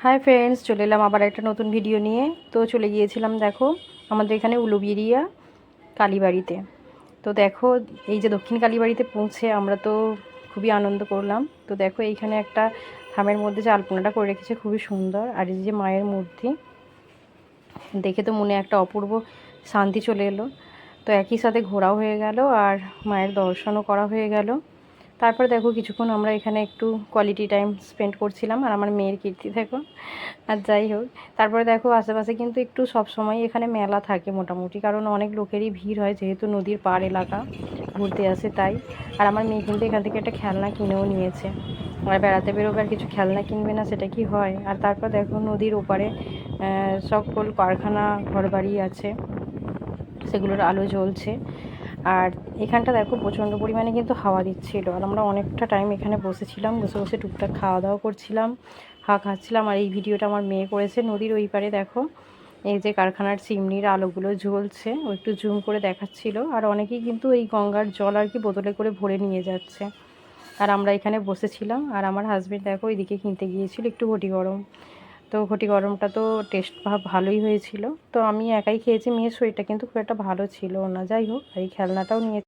Hi friends, চলে এলাম আবার একটা নতুন ভিডিও নিয়ে। তো চলে গিয়েছিলাম দেখো আমাদের এখানে উলুবেড়িয়া কালীবাড়িতে। তো দেখো এই যে দক্ষিণ কালীবাড়িতে পৌঁছে আমরা তো খুবই আনন্দ করলাম। তো দেখো এইখানে একটা থামের মধ্যে যে আলপনাটা করে রেখেছে খুবই সুন্দর, আর এই যে মায়ের মূর্তি দেখে তো মনে একটা অপূর্ব শান্তি চলে এলো। তো একই সাথে ঘোরাও হয়ে গেল আর মায়ের দর্শনও করা হয়ে গেল। তারপর দেখো কিছুক্ষণ আমরা এখানে একটু কোয়ালিটি টাইম স্পেন্ড করছিলাম, আর আমার মেয়ের কীর্তি দেখো। আর যাই হোক, তারপরে দেখো আশেপাশে কিন্তু একটু সব সময় এখানে মেলা থাকে মোটামুটি, কারণ অনেক লোকেরই ভিড় হয় যেহেতু নদীর পাড় এলাকা ঘুরতে আসে তাই। আর আমার মেয়ে কিন্তু এখান থেকে একটা খেলনা কিনেও নিয়েছে। আর বেড়াতে বেরোবে আর কিছু খেলনা কিনবে না, সেটা কি হয়। আর তারপর দেখো নদীর ওপারে সকল কারখানা ঘরবাড়ি আছে, সেগুলোর আলো জ্বলছে। আর এখানটা দেখো প্রচণ্ড পরিমাণে কিন্তু হাওয়া দিচ্ছিল, আর আমরা অনেকটা টাইম এখানে বসেছিলাম, বসে বসে টুকটাক খাওয়া দাওয়া করছিলাম, খাচ্ছিলাম। আর এই ভিডিওটা আমার মেয়ে করেছে। নদীর ওই পারে দেখো এই যে কারখানার চিমনির আলোগুলো জ্বলছে, ও একটু জুম করে দেখাচ্ছিল। আর অনেকেই কিন্তু এই গঙ্গার জল আর কি বোতলে করে ভরে নিয়ে যাচ্ছে। আর আমরা এখানে বসেছিলাম, আর আমার হাজব্যান্ড দেখো ওইদিকে কিনতে গিয়েছিল একটু ঘটি গরম। তো ঘটি গরমটা তো টেস্ট ভালোই হয়েছিল। তো আমি একাই খেয়েছি, মেয়ের শরীরটা কিন্তু খুব একটা ভালো ছিল না। যাই হোক, এই খেলনাটাও নিয়ে